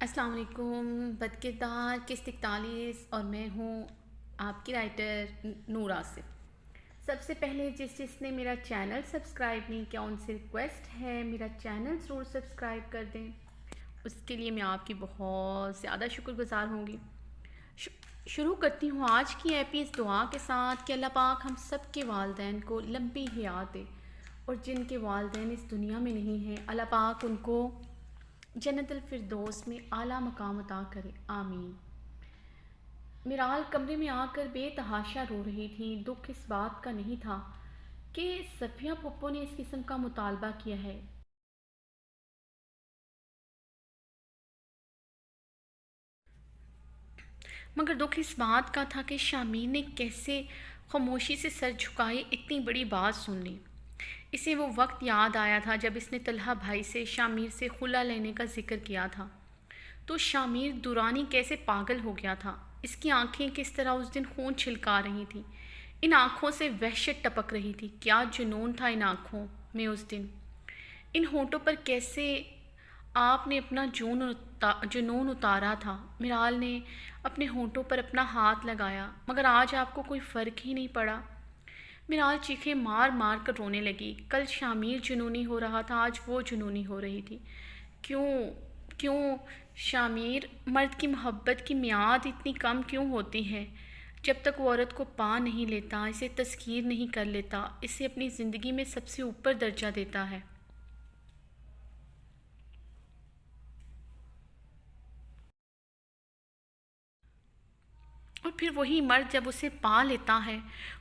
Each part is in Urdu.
السلام علیکم، بدکردار قسط 41 اور میں ہوں آپ کی رائٹر نور آصف۔ سب سے پہلے جس نے میرا چینل سبسکرائب نہیں کیا ان سے ریکویسٹ ہے میرا چینل ضرور سبسکرائب کر دیں، اس کے لیے میں آپ کی بہت زیادہ شکر گزار ہوں گی۔ شروع کرتی ہوں آج کی ایپی اس دعا کے ساتھ کہ اللہ پاک ہم سب کے والدین کو لمبی حیات دے، اور جن کے والدین اس دنیا میں نہیں ہیں اللہ پاک ان کو جنت الفردوس میں اعلیٰ مقام عطا کرے، آمین۔ میرال کمرے میں آ کر بے تحاشا رو رہی تھی۔ دکھ اس بات کا نہیں تھا کہ صفیہ پھپھو نے اس قسم کا مطالبہ کیا ہے، مگر دکھ اس بات کا تھا کہ شامیر نے کیسے خاموشی سے سر جھکائے اتنی بڑی بات سن لی۔ اسے وہ وقت یاد آیا تھا جب اس نے طلحہ بھائی سے شامیر سے خلا لینے کا ذکر کیا تھا، تو شامیر دورانی کیسے پاگل ہو گیا تھا۔ اس کی آنکھیں کس طرح اس دن خون چھلکا رہی تھیں، ان آنکھوں سے وحشت ٹپک رہی تھی۔ کیا جنون تھا ان آنکھوں میں اس دن، ان ہونٹوں پر کیسے آپ نے اپنا جنون اتارا تھا۔ میرال نے اپنے ہونٹوں پر اپنا ہاتھ لگایا، مگر آج آپ کو کوئی فرق ہی نہیں پڑا۔ میرال چیخیں مار مار کر رونے لگی۔ کل شامیر جنونی ہو رہا تھا، آج وہ جنونی ہو رہی تھی۔ کیوں کیوں شامیر، مرد کی محبت کی میعاد اتنی کم کیوں ہوتی ہے؟ جب تک وہ عورت کو پا نہیں لیتا، اسے تسخیر نہیں کر لیتا، اسے اپنی زندگی میں سب سے اوپر درجہ دیتا ہے۔ اور پھر وہی مرد جب اسے پا لیتا ہے،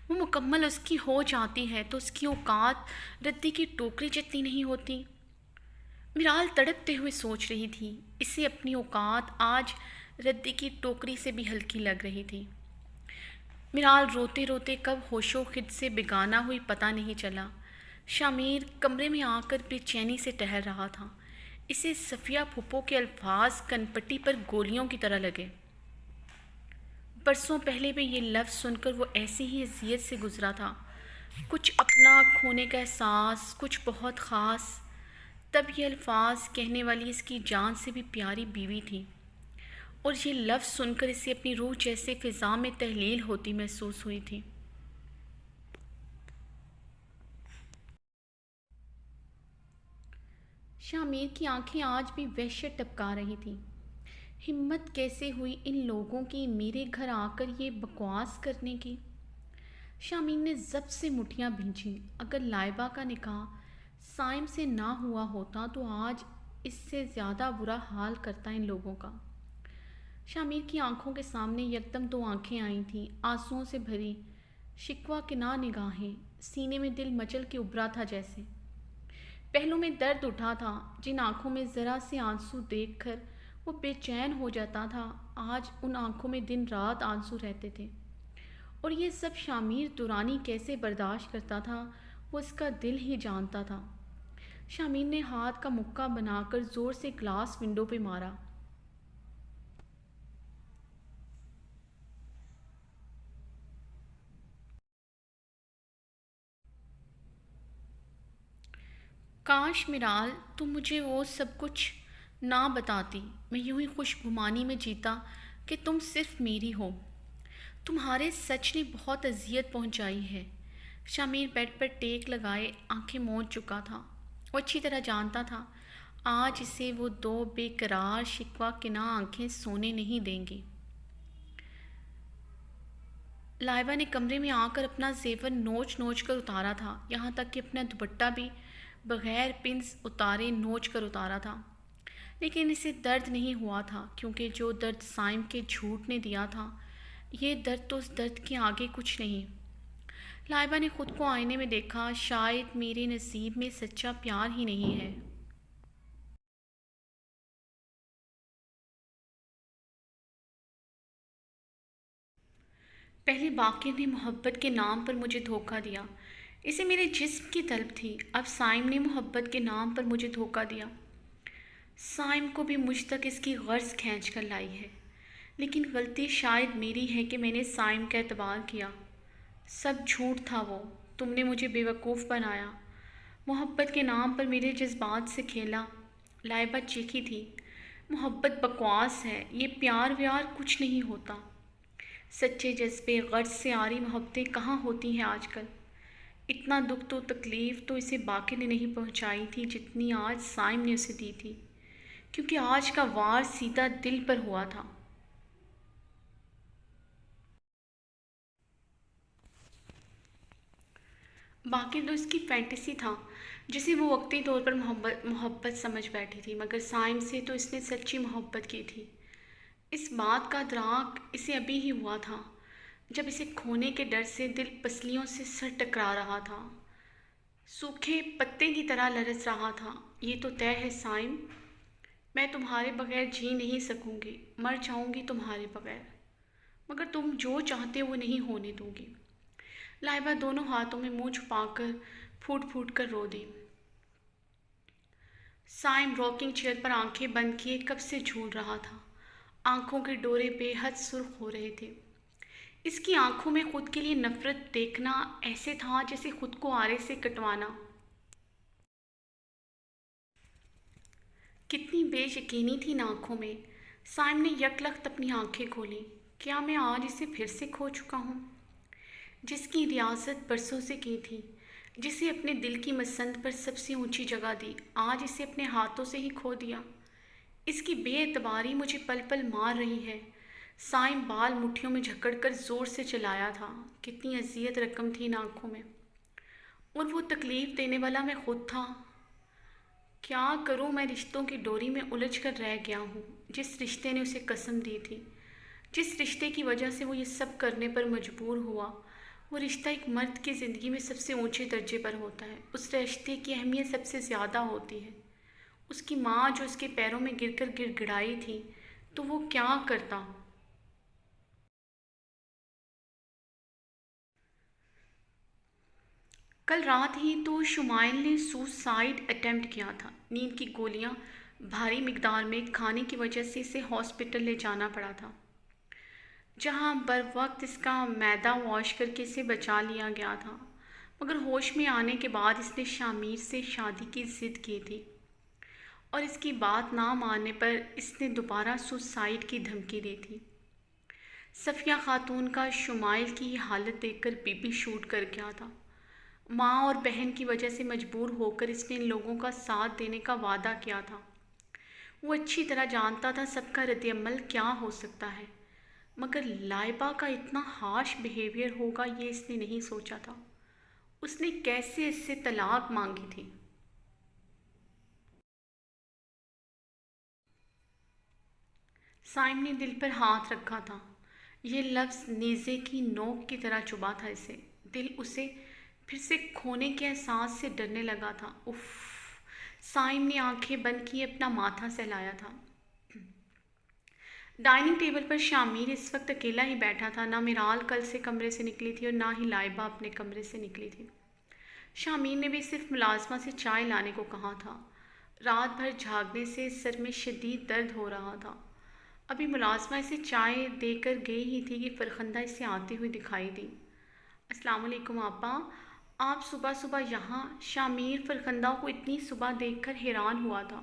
وہ مکمل اس کی ہو جاتی ہے، تو اس کی اوقات ردی کی ٹوکری جتنی نہیں ہوتی۔ میرال تڑپتے ہوئے سوچ رہی تھی، اسے اپنی اوقات آج ردی کی ٹوکری سے بھی ہلکی لگ رہی تھی۔ میرال روتے روتے کب ہوش و خرد سے بیگانہ ہوئی پتہ نہیں چلا۔ شامیر کمرے میں آ کر بے چینی سے ٹہل رہا تھا۔ اسے صفیہ پھپھو کے الفاظ کنپٹی پر گولیوں کی طرح لگے۔ برسوں پہلے بھی یہ لفظ سن کر وہ ایسی ہی اذیت سے گزرا تھا، کچھ اپنا کھونے کا احساس، کچھ بہت خاص۔ تب یہ الفاظ کہنے والی اس کی جان سے بھی پیاری بیوی تھی، اور یہ لفظ سن کر اسے اپنی روح جیسے فضا میں تحلیل ہوتی محسوس ہوئی تھی۔ شامیر کی آنکھیں آج بھی وحشت ٹپکا رہی تھیں۔ ہمت کیسے ہوئی ان لوگوں کی میرے گھر آ کر یہ بکواس کرنے کی؟ شامیر نے ضبط سے مٹھیاں بھینچیں۔ اگر لائبہ کا نکاح سائم سے نہ ہوا ہوتا تو آج اس سے زیادہ برا حال کرتا ان لوگوں کا۔ شامیر کی آنکھوں کے سامنے یکدم دو آنکھیں آئی تھیں، آنسوؤں سے بھری، شکوہ کناں نگاہیں، سینے میں دل مچل کے ابھرا تھا جیسے۔ پہلو میں درد اٹھا تھا، جن آنکھوں میں ذرا سے آنسو دیکھ کر وہ بے چین ہو جاتا تھا، آج ان آنکھوں میں دن رات آنسو رہتے تھے۔ اور یہ سب شامیر دورانی کیسے برداشت کرتا تھا، وہ اس کا دل ہی جانتا تھا۔ شامیر نے ہاتھ کا مکہ بنا کر زور سے گلاس ونڈو پہ مارا۔ کاش میرال تم مجھے وہ سب کچھ نہ بتاتی، میں یوں ہی خوش گمانی میں جیتا کہ تم صرف میری ہو۔ تمہارے سچ نے بہت اذیت پہنچائی ہے۔ شامیر بیڈ پر ٹیک لگائے آنکھیں موج چکا تھا۔ وہ اچھی طرح جانتا تھا آج اسے وہ دو بے قرار شکوہ کناں آنکھیں سونے نہیں دیں گی۔ لائبہ نے کمرے میں آ کر اپنا زیور نوچ نوچ کر اتارا تھا، یہاں تک کہ اپنا دوپٹہ بھی بغیر پنس اتارے نوچ کر اتارا تھا، لیکن اسے درد نہیں ہوا تھا، کیونکہ جو درد سائم کے جھوٹ نے دیا تھا، یہ درد تو اس درد کے آگے کچھ نہیں۔ لائبہ نے خود کو آئینے میں دیکھا، شاید میرے نصیب میں سچا پیار ہی نہیں ہے۔ پہلے باقر نے محبت کے نام پر مجھے دھوکہ دیا، اسے میرے جسم کی طلب تھی، اب سائم نے محبت کے نام پر مجھے دھوکہ دیا۔ سائم کو بھی مجھ تک اس کی غرض کھینچ کر لائی ہے، لیکن غلطی شاید میری ہے کہ میں نے سائم کا اعتبار کیا۔ سب جھوٹ تھا، وہ تم نے مجھے بیوقوف بنایا، محبت کے نام پر میرے جذبات سے کھیلا۔ لائبہ چیخی تھی، محبت بکواس ہے، یہ پیار ویار کچھ نہیں ہوتا۔ سچے جذبے، غرض سے آری محبتیں کہاں ہوتی ہیں آج کل؟ اتنا دکھ تو تکلیف تو اسے باقی نے نہیں پہنچائی تھی جتنی آج سائم نے اسے دی تھی، کیونکہ آج کا وار سیدھا دل پر ہوا تھا۔ باقی تو اس کی فینٹیسی تھا جسے وہ وقتی طور پر محبت سمجھ بیٹھی تھی، مگر سائم سے تو اس نے سچی محبت کی تھی۔ اس بات کا ادراک اسے ابھی ہی ہوا تھا جب اسے کھونے کے ڈر سے دل پسلیوں سے سر ٹکرا رہا تھا، سوکھے پتے کی طرح لرز رہا تھا۔ یہ تو طے ہے سائم، میں تمہارے بغیر جی نہیں سکوں گی، مر جاؤں گی تمہارے بغیر، مگر تم جو چاہتے وہ نہیں ہونے دوں گی۔ لائبہ دونوں ہاتھوں میں منہ چھپا کر پھوٹ پھوٹ کر رو دی۔ سائم راکنگ چیئر پر آنکھیں بند کیے کب سے جھول رہا تھا، آنکھوں کے ڈورے بے حد سرخ ہو رہے تھے۔ اس کی آنکھوں میں خود کے لیے نفرت دیکھنا ایسے تھا جیسے خود کو آرے سے کٹوانا۔ کتنی بے یقینی تھی ان آنکھوں میں۔ سائم نے یک لخت اپنی آنکھیں کھولیں۔ کیا میں آج اسے پھر سے کھو چکا ہوں؟ جس کی ریاست برسوں سے کی تھی، جسے اپنے دل کی مسند پر سب سے اونچی جگہ دی، آج اسے اپنے ہاتھوں سے ہی کھو دیا۔ اس کی بے اعتباری مجھے پل پل مار رہی ہے۔ سائم بال مٹھیوں میں جھکڑ کر زور سے چلایا تھا۔ کتنی اذیت رقم تھی ان آنکھوں میں، اور وہ تکلیف دینے والا میں خود تھا۔ کیا کروں، میں رشتوں کی ڈوری میں الجھ کر رہ گیا ہوں۔ جس رشتے نے اسے قسم دی تھی، جس رشتے کی وجہ سے وہ یہ سب کرنے پر مجبور ہوا، وہ رشتہ ایک مرد کی زندگی میں سب سے اونچے درجے پر ہوتا ہے۔ اس رشتے کی اہمیت سب سے زیادہ ہوتی ہے۔ اس کی ماں جو اس کے پیروں میں گر کر گر گڑائی تھی، تو وہ کیا کرتا؟ کل رات ہی تو شمائل نے سوسائڈ اٹیمپٹ کیا تھا۔ نیند کی گولیاں بھاری مقدار میں کھانے کی وجہ سے اسے ہاسپٹل لے جانا پڑا تھا، جہاں بر وقت اس کا معدہ واش کر کے اسے بچا لیا گیا تھا، مگر ہوش میں آنے کے بعد اس نے شامیر سے شادی کی ضد کی تھی، اور اس کی بات نہ ماننے پر اس نے دوبارہ سوسائڈ کی دھمکی دی تھی۔ صفیہ خاتون کا شمائل کی یہ حالت دیکھ کر بی پی شوٹ کر گیا تھا۔ ماں اور بہن کی وجہ سے مجبور ہو کر اس نے ان لوگوں کا ساتھ دینے کا وعدہ کیا تھا۔ وہ اچھی طرح جانتا تھا سب کا رد عمل کیا ہو سکتا ہے، مگر لائبہ کا اتنا ہارش بیہیویئر ہوگا یہ اس نے نہیں سوچا تھا۔ اس نے کیسے اس سے طلاق مانگی تھی؟ سائم نے دل پر ہاتھ رکھا تھا۔ یہ لفظ نیزے کی نوک کی طرح چبھا تھا اسے۔ دل اسے پھر سے کھونے کے احساس سے ڈرنے لگا تھا۔ اف! سائم نے آنکھیں بند کیے اپنا ماتھا سہلایا تھا۔ ڈائننگ ٹیبل پر شامیر اس وقت اکیلا ہی بیٹھا تھا۔ نہ میرال کل سے کمرے سے نکلی تھی اور نہ ہی لائبہ اپنے کمرے سے نکلی تھی۔ شامیر نے بھی صرف ملازمہ سے چائے لانے کو کہا تھا۔ رات بھر جھاگنے سے سر میں شدید درد ہو رہا تھا۔ ابھی ملازمہ اسے چائے دے کر گئی ہی تھی کہ فرخندہ اسے آتی ہوئی دکھائی دی۔ السلام علیکم آپا، آپ صبح صبح یہاں؟ شامیر فرخندہ کو اتنی صبح دیکھ کر حیران ہوا تھا۔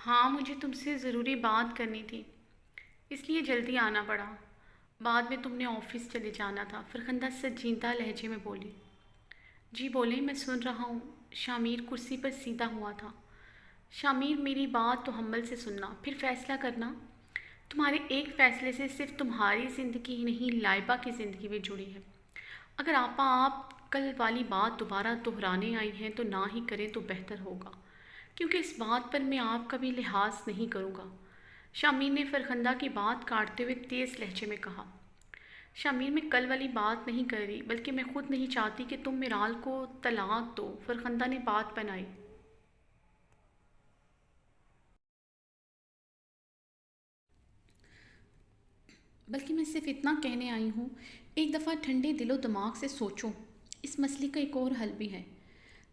ہاں، مجھے تم سے ضروری بات کرنی تھی، اس لیے جلدی آنا پڑا۔ بعد میں تم نے آفس چلے جانا تھا، فرخندہ سنجیدہ لہجے میں بولی۔ جی بولیں، میں سن رہا ہوں۔ شامیر کرسی پر سیدھا ہوا تھا۔ شامیر، میری بات تحمل سے سننا، پھر فیصلہ کرنا۔ تمہارے ایک فیصلے سے صرف تمہاری زندگی ہی نہیں، لائبہ کی زندگی بھی جڑی ہے۔ اگر آپا آپ کل والی بات دوبارہ دہرانے آئی ہیں تو نہ ہی کریں تو بہتر ہوگا، کیونکہ اس بات پر میں آپ کا بھی لحاظ نہیں کروں گا۔ شامیر نے فرخندہ کی بات کاٹتے ہوئے تیز لہجے میں کہا۔ شامیر، میں کل والی بات نہیں کر رہی، بلکہ میں خود نہیں چاہتی کہ تم میرال کو طلاق دو، فرخندہ نے بات بنائی۔ بلکہ میں صرف اتنا کہنے آئی ہوں، ایک دفعہ ٹھنڈے دل و دماغ سے سوچو، اس مسئلے کا ایک اور حل بھی ہے۔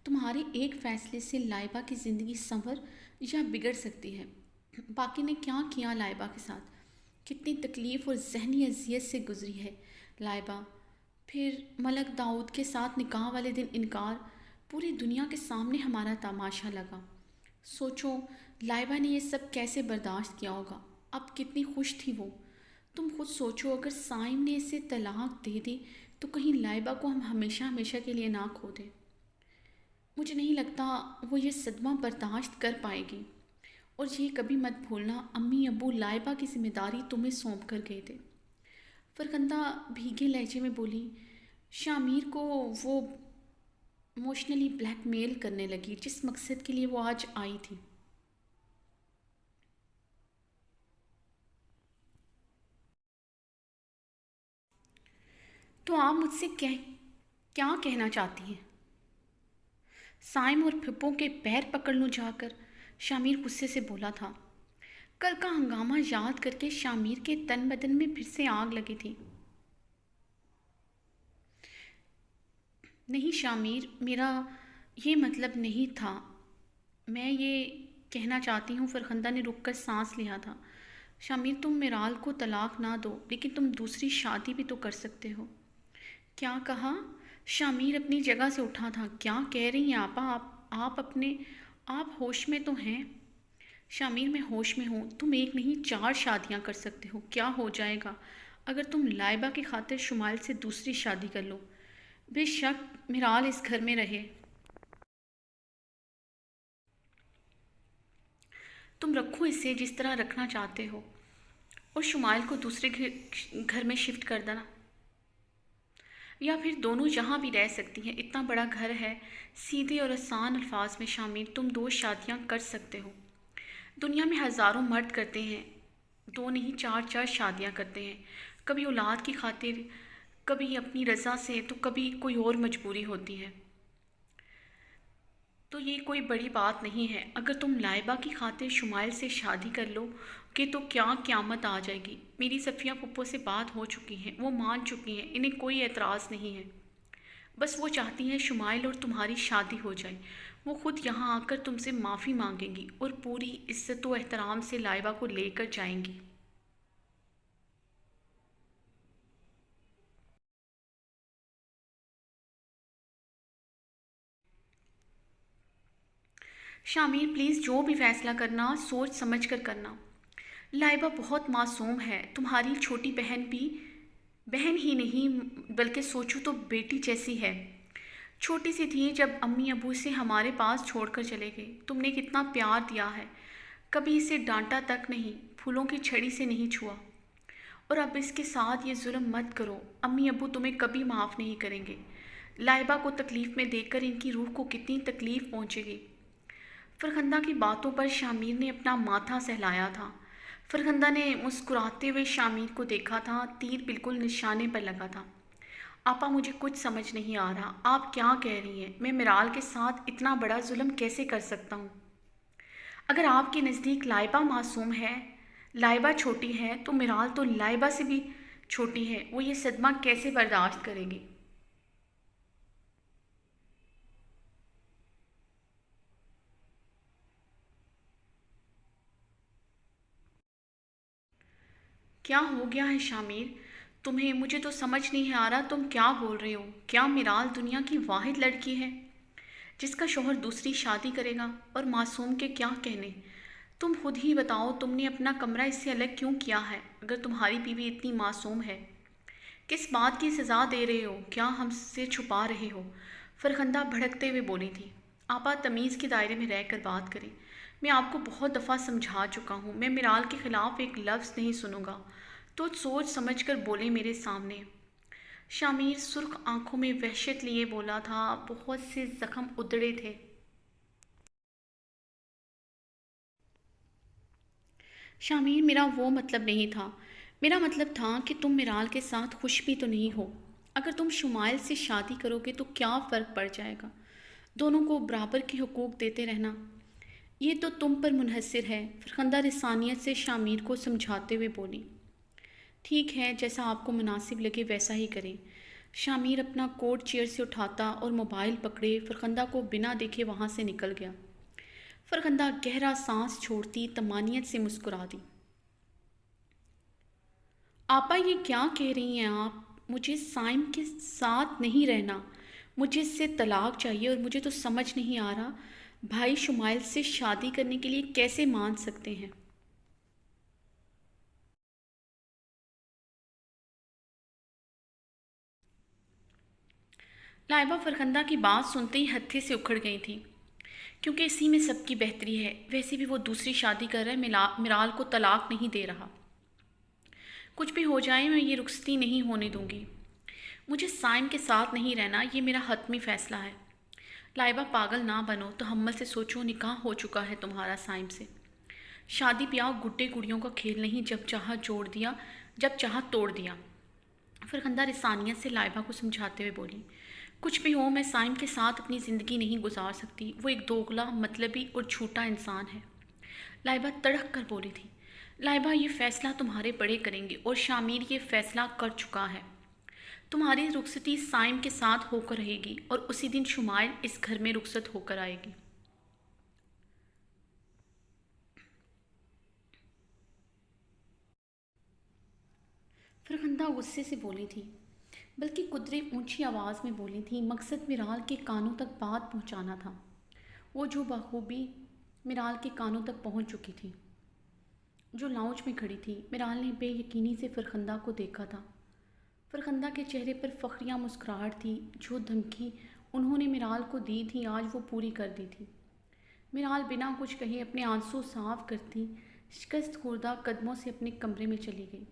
تمہارے ایک فیصلے سے لائبہ کی زندگی سنور یا بگڑ سکتی ہے۔ باقی نے کیا کیا لائبہ کے ساتھ، کتنی تکلیف اور ذہنی اذیت سے گزری ہے لائبہ، پھر ملک داؤد کے ساتھ نکاح والے دن انکار، پوری دنیا کے سامنے ہمارا تماشا لگا۔ سوچو لائبہ نے یہ سب کیسے برداشت کیا ہوگا، اب کتنی خوش تھی وہ۔ تم خود سوچو اگر سائم نے اسے طلاق دے دی تو کہیں لائبہ کو ہم ہمیشہ ہمیشہ کے لیے نہ کھو دیں۔ مجھے نہیں لگتا وہ یہ صدمہ برداشت کر پائے گی۔ اور یہ کبھی مت بھولنا امی ابو لائبہ کی ذمہ داری تمہیں سونپ کر گئے تھے۔ فرخندہ بھیگے لہجے میں بولی، شامیر کو وہ ایموشنلی بلیک میل کرنے لگی جس مقصد کے لیے وہ آج آئی تھی۔ تو آپ مجھ سے کیا کہنا چاہتی ہیں؟ سائم اور پھپھوں کے پیر پکڑ لوں جا کر، شامیر غصے سے بولا تھا۔ کل کا ہنگامہ یاد کر کے شامیر کے تن بدن میں پھر سے آگ لگی تھی۔ نہیں شامیر، میرا یہ مطلب نہیں تھا۔ میں یہ کہنا چاہتی ہوں، فرخندہ نے رک کر سانس لیا تھا، شامیر تم میرال کو طلاق نہ دو لیکن تم دوسری شادی بھی تو کر سکتے ہو۔ کیا کہا؟ شامیر اپنی جگہ سے اٹھا تھا۔ کیا کہہ رہی ہیں آپا؟ آپ ہوش میں تو ہیں؟ شامیر میں ہوش میں ہوں۔ تم ایک نہیں 4 شادیاں کر سکتے ہو، کیا ہو جائے گا اگر تم لائبہ کی خاطر شمائل سے دوسری شادی کر لو؟ بے شک میرال اس گھر میں رہے، تم رکھو اسے جس طرح رکھنا چاہتے ہو، اور شمائل کو دوسرے گھر میں شفٹ کر دینا، یا پھر دونوں جہاں بھی رہ سکتی ہیں، اتنا بڑا گھر ہے۔ سیدھے اور آسان الفاظ میں شامیر تم 2 شادیاں کر سکتے ہو۔ دنیا میں ہزاروں مرد کرتے ہیں، 2 نہیں 4 شادیاں کرتے ہیں، کبھی اولاد کی خاطر، کبھی اپنی رضا سے، تو کبھی کوئی اور مجبوری ہوتی ہے۔ تو یہ کوئی بڑی بات نہیں ہے۔ اگر تم لائبہ کی خاطر شمائل سے شادی کر لو کہ تو کیا قیامت آ جائے گی۔ میری صفیہ پھپھو سے بات ہو چکی ہیں، وہ مان چکی ہیں، انہیں کوئی اعتراض نہیں ہے۔ بس وہ چاہتی ہیں شمائل اور تمہاری شادی ہو جائے۔ وہ خود یہاں آ کر تم سے معافی مانگیں گی اور پوری عزت و احترام سے لائبہ کو لے کر جائیں گی۔ شامیر پلیز جو بھی فیصلہ کرنا سوچ سمجھ کر کرنا۔ لائبہ بہت معصوم ہے، تمہاری چھوٹی بہن بھی بہن ہی نہیں بلکہ سوچو تو بیٹی جیسی ہے۔ چھوٹی سی تھی جب امی ابو سے ہمارے پاس چھوڑ کر چلے گئے۔ تم نے کتنا پیار دیا ہے، کبھی اسے ڈانٹا تک نہیں، پھولوں کی چھڑی سے نہیں چھوا۔ اور اب اس کے ساتھ یہ ظلم مت کرو، امی ابو تمہیں کبھی معاف نہیں کریں گے۔ لائبہ کو تکلیف میں دیکھ کر ان کی روح کو کتنی تکلیف پہنچے گی۔ فرخندہ کی باتوں پر شامیر نے اپنا ماتھا سہلایا تھا۔ فرخندہ نے مسکراتے ہوئے شامیر کو دیکھا تھا، تیر بالکل نشانے پر لگا تھا۔ آپا مجھے کچھ سمجھ نہیں آ رہا، آپ کیا کہہ رہی ہیں؟ میں میرال کے ساتھ اتنا بڑا ظلم کیسے کر سکتا ہوں؟ اگر آپ کے نزدیک لائبہ معصوم ہے، لائبہ چھوٹی ہے، تو میرال تو لائبہ سے بھی چھوٹی ہے، وہ یہ صدمہ کیسے برداشت کرے گی؟ کیا ہو گیا ہے شامیر تمہیں؟ مجھے تو سمجھ نہیں آ رہا تم کیا بول رہے ہو۔ کیا میرال دنیا کی واحد لڑکی ہے جس کا شوہر دوسری شادی کرے گا؟ اور معصوم کے کیا کہنے؟ تم خود ہی بتاؤ، تم نے اپنا کمرہ اس سے الگ کیوں کیا ہے اگر تمہاری بیوی اتنی معصوم ہے؟ کس بات کی سزا دے رہے ہو؟ کیا ہم سے چھپا رہے ہو؟ فرخندہ بھڑکتے ہوئے بولی تھی۔ آپا تمیز کے دائرے میں رہ کر بات کریں، میں آپ کو بہت دفعہ سمجھا چکا ہوں، میں میرال کے خلاف ایک لفظ نہیں سنوں گا، تو سوچ سمجھ کر بولے میرے سامنے۔ شامیر سرخ آنکھوں میں وحشت لیے بولا تھا، بہت سے زخم ادڑے تھے۔ شامیر میرا وہ مطلب نہیں تھا، میرا مطلب تھا کہ تم میرال کے ساتھ خوش بھی تو نہیں ہو۔ اگر تم شمائل سے شادی کرو گے تو کیا فرق پڑ جائے گا؟ دونوں کو برابر کے حقوق دیتے رہنا، یہ تو تم پر منحصر ہے۔ فرخندہ لسانیت سے شامیر کو سمجھاتے ہوئے بولی۔ ٹھیک ہے، جیسا آپ کو مناسب لگے ویسا ہی کریں۔ شامیر اپنا کوٹ چیئر سے اٹھاتا اور موبائل پکڑے فرخندہ کو بنا دیکھے وہاں سے نکل گیا۔ فرخندہ گہرا سانس چھوڑتی طمانینت سے مسکرا دی۔ آپا یہ کیا کہہ رہی ہیں آپ؟ مجھے سائم کے ساتھ نہیں رہنا، مجھے اس سے طلاق چاہیے، اور مجھے تو سمجھ نہیں آ رہا بھائی شمائل سے شادی کرنے کے لیے کیسے مان سکتے ہیں۔ لائبہ فرخندہ کی بات سنتے ہی ہتھے سے اکھڑ گئی تھی، کیونکہ اسی میں سب کی بہتری ہے۔ ویسے بھی وہ دوسری شادی کر رہا ہے، مرال کو طلاق نہیں دے رہا۔ کچھ بھی ہو جائے میں یہ رخصتی نہیں ہونے دوں گی۔ مجھے سائم کے ساتھ نہیں رہنا، یہ میرا حتمی فیصلہ ہے۔ لائبہ پاگل نہ بنو، تحمل سے سوچو، نکاح ہو چکا ہے تمہارا سائم سے۔ شادی بیاہ گڈے گڑیوں کا کھیل نہیں، جب چاہا جوڑ دیا، جب چاہا توڑ دیا۔ فرخندہ رسانیت سے لائبہ کو سمجھاتے ہوئے بولی، کچھ بھی ہو میں سائم کے ساتھ اپنی زندگی نہیں گزار سکتی، وہ ایک دوغلا، مطلبی اور جھوٹا انسان ہے۔ لائبہ تڑک کر بولی تھی، لائبہ یہ فیصلہ تمہارے بڑے کریں گے، اور شامیر یہ فیصلہ کر چکا ہے۔ تمہاری رخصتی سائم کے ساتھ ہو کر رہے گی، اور اسی دن شمائل اس گھر میں رخصت ہو کر آئے گی۔ فرخندہ غصے سے بولی تھی، بلکہ قدرے اونچی آواز میں بولی تھی، مقصد مرال کے کانوں تک بات پہنچانا تھا، وہ جو بخوبی مرال کے کانوں تک پہنچ چکی تھی، جو لاؤنج میں کھڑی تھی۔ مرال نے بے یقینی سے فرخندہ کو دیکھا تھا۔ فرخندہ کے چہرے پر فخریہ مسکراہٹ تھی، جو دھمکی انہوں نے مرال کو دی تھی آج وہ پوری کر دی تھی۔ مرال بنا کچھ کہے اپنے آنسو صاف کرتی شکست خوردہ قدموں سے اپنے کمرے میں چلی گئی۔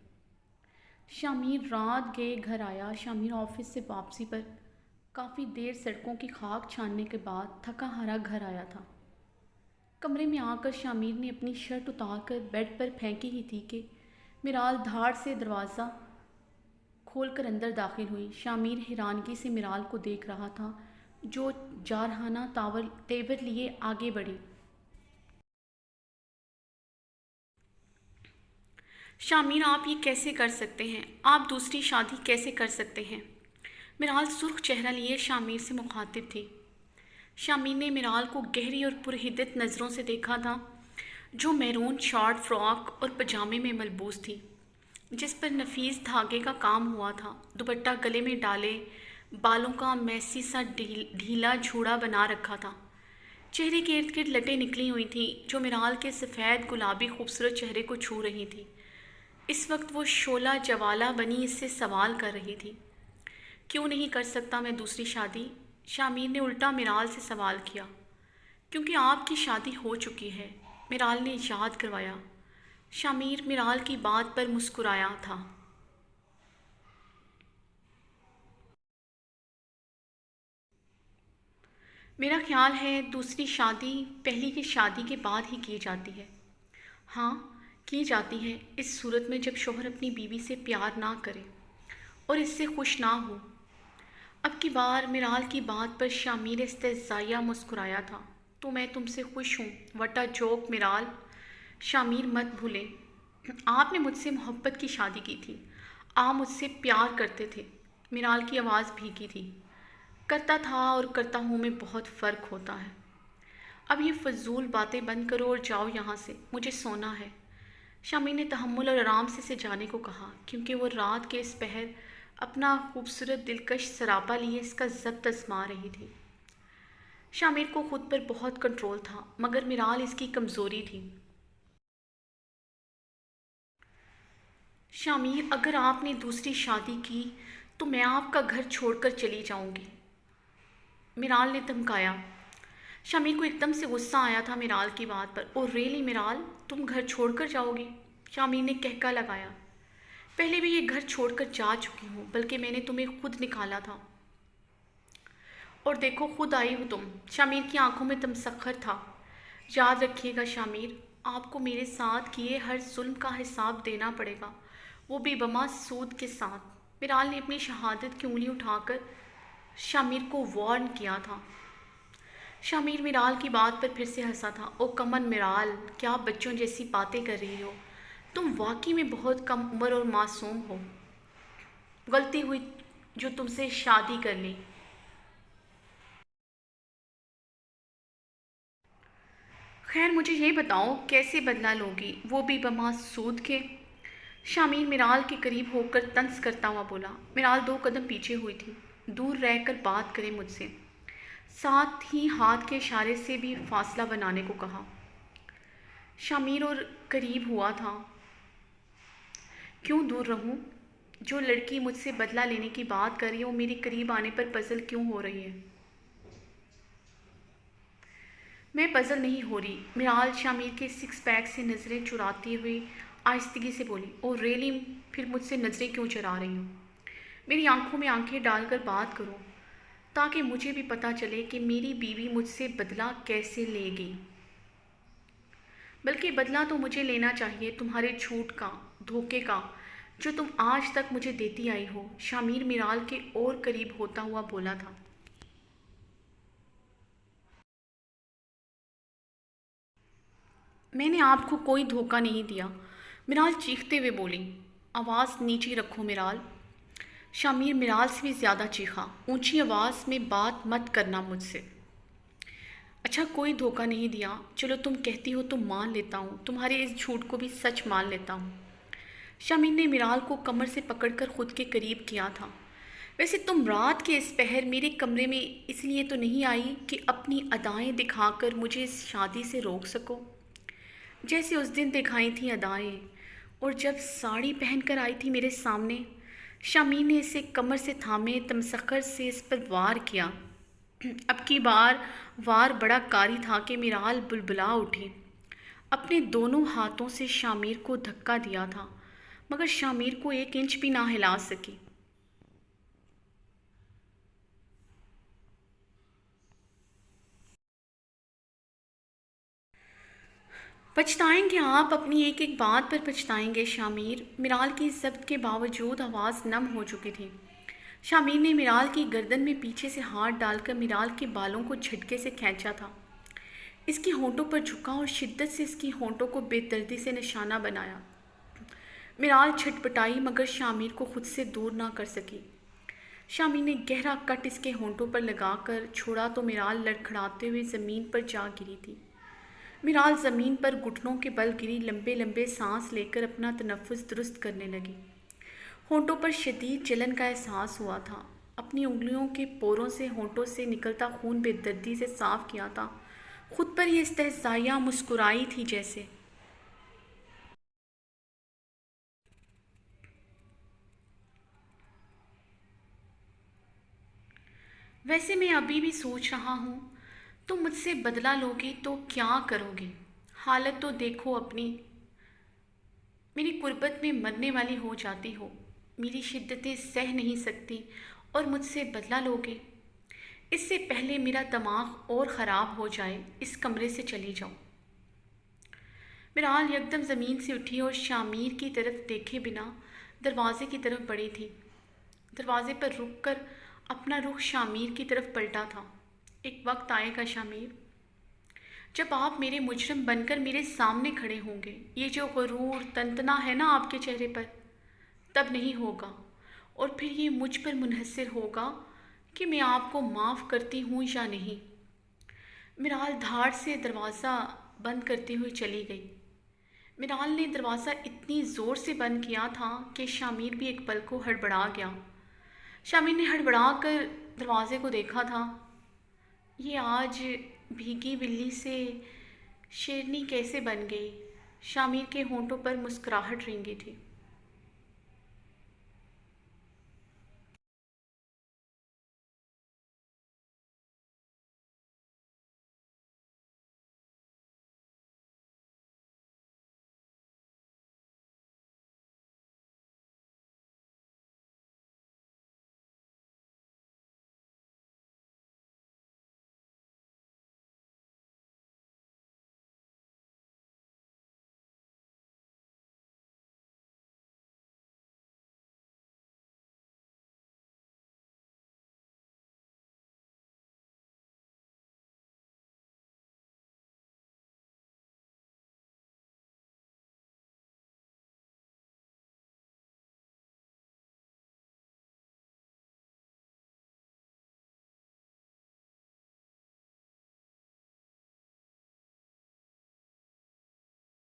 شامیر رات گئے گھر آیا۔ شامیر آفس سے واپسی پر کافی دیر سڑکوں کی خاک چھاننے کے بعد تھکا ہارا گھر آیا تھا۔ کمرے میں آ کر شامیر نے اپنی شرٹ اتار کر بیڈ پر پھینکی ہی تھی کہ مرال دھاڑ سے دروازہ کھول کر اندر داخل ہوئی۔ شامیر حیرانگی سے مرال کو دیکھ رہا تھا، جو جارحانہ تیور لیے آگے بڑھی۔ شامیر آپ یہ کیسے کر سکتے ہیں؟ آپ دوسری شادی کیسے کر سکتے ہیں؟ مرال سرخ چہرہ لیے شامیر سے مخاطب تھی۔ شامیر نے مرال کو گہری اور پرحدت نظروں سے دیکھا تھا، جو میرون شارٹ فراک اور پجامے میں ملبوس تھی، جس پر نفیس دھاگے کا کام ہوا تھا۔ دوپٹہ گلے میں ڈالے، بالوں کا میسی سا ڈھیلا جھوڑا بنا رکھا تھا۔ چہرے کے ارد گرد لٹیں نکلی ہوئی تھیں، جو مرال کے سفید گلابی خوبصورت چہرے کو چھو رہی تھی۔ اس وقت وہ شعلہ جوالہ بنی اس سے سوال کر رہی تھی، کیوں نہیں کر سکتا میں دوسری شادی؟ شامیر نے الٹا مرال سے سوال کیا۔ کیونکہ آپ کی شادی ہو چکی ہے، مرال نے یاد کروایا۔ شامیر مرال کی بات پر مسکرایا تھا۔ میرا خیال ہے دوسری شادی پہلی کی شادی کے بعد ہی کی جاتی ہے۔ ہاں کی جاتی ہے، اس صورت میں جب شوہر اپنی بیوی سے پیار نہ کرے اور اس سے خوش نہ ہو۔ اب کی بار مرال کی بات پر شامیر استہزائیہ مسکرایا تھا۔ تو میں تم سے خوش ہوں، وٹا جوک مرال۔ شامیر مت بھولیں، آپ نے مجھ سے محبت کی شادی کی تھی، آپ مجھ سے پیار کرتے تھے۔ مرال کی آواز بھیگی تھی۔ کرتا تھا اور کرتا ہوں میں بہت فرق ہوتا ہے۔ اب یہ فضول باتیں بند کرو اور جاؤ یہاں سے، مجھے سونا ہے۔ شامیر نے تحمل اور آرام سے جانے کو کہا، کیونکہ وہ رات کے اس پہر اپنا خوبصورت دلکش سراپا لیے اس کا ضبط آزما رہی تھی۔ شامیر کو خود پر بہت کنٹرول تھا، مگر مرال اس کی کمزوری تھی۔ شامیر، اگر آپ نے دوسری شادی کی تو میں آپ کا گھر چھوڑ کر چلی جاؤں گی، مرال نے دھمکایا۔ شامیر کو ایک دم سے غصہ آیا تھا مرال کی بات پر۔ اور ریلی مرال، تم گھر چھوڑ کر جاؤ گی؟ شامیر نے کہکا لگایا۔ پہلے بھی یہ گھر چھوڑ کر جا چکی ہوں، بلکہ میں نے تمہیں خود نکالا تھا، اور دیکھو خود آئی ہو تم۔ شامیر کی آنکھوں میں تمسخر تھا۔ یاد رکھیے گا شامیر، آپ کو میرے ساتھ کیے ہر ظلم کا حساب دینا پڑے گا، وہ بھی بما سود کے ساتھ۔ مرال نے اپنی شہادت کی انگلی اٹھا کر شامیر کو وارن کیا تھا۔ شامیر مرال کی بات پر پھر سے ہنسا تھا۔ او کمن مرال، کیا بچوں جیسی باتیں کر رہی ہو؟ تم واقعی میں بہت کم عمر اور معصوم ہو۔ غلطی ہوئی جو تم سے شادی کر لی۔ خیر مجھے یہ بتاؤ کیسے بدلہ لوگی، وہ بھی بما سود کے؟ شامیر میرال کے قریب ہو کر طنز کرتا ہوا بولا۔ میرال 2 قدم پیچھے ہوئی تھی، دور رہ کر بات کرے مجھ سے، ساتھ ہی ہاتھ کے اشارے سے بھی فاصلہ بنانے کو کہا۔ شامیر اور قریب ہوا تھا۔ کیوں دور رہوں؟ جو لڑکی مجھ سے بدلہ لینے کی بات کر رہی ہے وہ میرے قریب آنے پر پزل کیوں ہو رہی ہے؟ میں پزل نہیں ہو رہی، میرال شامیر کے 6 پیک سے نظریں چراتی ہوئی آہستگی سے بولی۔ اور ریلی پھر مجھ سے نظریں کیوں چرا رہی ہوں؟ میری آنکھوں میں آنکھیں ڈال کر بات کرو تاکہ مجھے بھی پتہ چلے کہ میری بیوی مجھ سے بدلہ کیسے لے گی۔ بلکہ بدلہ تو مجھے لینا چاہیے تمہارے جھوٹ کا، دھوکے کا، جو تم آج تک مجھے دیتی آئی ہو۔ شامیر میرال کے اور قریب ہوتا ہوا بولا تھا۔ میں نے آپ کو کوئی دھوکہ نہیں دیا، میرال چیختے ہوئے بولی۔ آواز نیچی رکھو میرال۔ شامیر میرال سے بھی زیادہ چیخا۔ اونچی آواز میں بات مت کرنا مجھ سے۔ اچھا کوئی دھوکہ نہیں دیا، چلو تم کہتی ہو تو مان لیتا ہوں، تمہارے اس جھوٹ کو بھی سچ مان لیتا ہوں۔ شامیر نے میرال کو کمر سے پکڑ کر خود کے قریب کیا تھا۔ ویسے تم رات کے اس پہر میرے کمرے میں اس لیے تو نہیں آئی کہ اپنی ادائیں دکھا کر مجھے اس شادی سے روک سکو، جیسے اس دن دکھائی تھیں ادائیں، اور جب ساڑی پہن کر آئی تھی میرے سامنے۔ شامیر نے اسے کمر سے تھامے تمسخر سے اس پر وار کیا۔ اب کی بار وار بڑا کاری تھا کہ میرال بلبلا اٹھی۔ اپنے دونوں ہاتھوں سے شامیر کو دھکا دیا تھا، مگر شامیر کو 1 انچ بھی نہ ہلا سکی۔ پچھتائیں گے آپ، اپنی ایک ایک بات پر پچھتائیں گے شامیر۔ میرال کی ضبط کے باوجود آواز نم ہو چکی تھی۔ شامیر نے میرال کی گردن میں پیچھے سے ہاتھ ڈال کر میرال کے بالوں کو جھٹکے سے کھینچا تھا۔ اس کی ہونٹوں پر جھکا اور شدت سے اس کی ہونٹوں کو بے دردی سے نشانہ بنایا۔ میرال چھٹپٹائی مگر شامیر کو خود سے دور نہ کر سکی۔ شامیر نے گہرا کٹ اس کے ہونٹوں پر لگا کر چھوڑا تو میرال لڑکھڑاتے ہوئے زمین پر جا گری تھی۔ میرال زمین پر گھٹنوں کے بل گری، لمبے لمبے سانس لے کر اپنا تنفس درست کرنے لگی۔ ہونٹوں پر شدید جلن کا احساس ہوا تھا۔ اپنی انگلیوں کے پوروں سے ہونٹوں سے نکلتا خون بے دردی سے صاف کیا تھا۔ خود پر یہ استہزائیہ مسکرائی تھی جیسے۔ ویسے میں ابھی بھی سوچ رہا ہوں، تم مجھ سے بدلہ لوگی تو کیا کرو گے؟ حالت تو دیکھو اپنی، میری قربت میں مرنے والی ہو جاتی ہو، میری شدتیں سہ نہیں سکتی اور مجھ سے بدلہ لوگے؟ اس سے پہلے میرا دماغ اور خراب ہو جائے، اس کمرے سے چلی جاؤ۔ میرال یکدم زمین سے اٹھی اور شامیر کی طرف دیکھے بنا دروازے کی طرف بڑھی تھی۔ دروازے پر رک کر اپنا رخ شامیر کی طرف پلٹا تھا۔ ایک وقت آئے گا شامیر، جب آپ میرے مجرم بن کر میرے سامنے کھڑے ہوں گے، یہ جو غرور تنتنا ہے نا آپ کے چہرے پر، تب نہیں ہوگا، اور پھر یہ مجھ پر منحصر ہوگا کہ میں آپ کو معاف کرتی ہوں یا نہیں۔ میرال دھاڑ سے دروازہ بند کرتے ہوئے چلی گئی۔ میرال نے دروازہ اتنی زور سے بند کیا تھا کہ شامیر بھی ایک پل کو ہڑبڑا گیا۔ شامیر نے ہڑبڑا کر دروازے کو دیکھا تھا۔ یہ آج بھیگی بلی سے شیرنی کیسے بن گئی؟ شامیر کے ہونٹوں پر مسکراہٹ رینگی تھی۔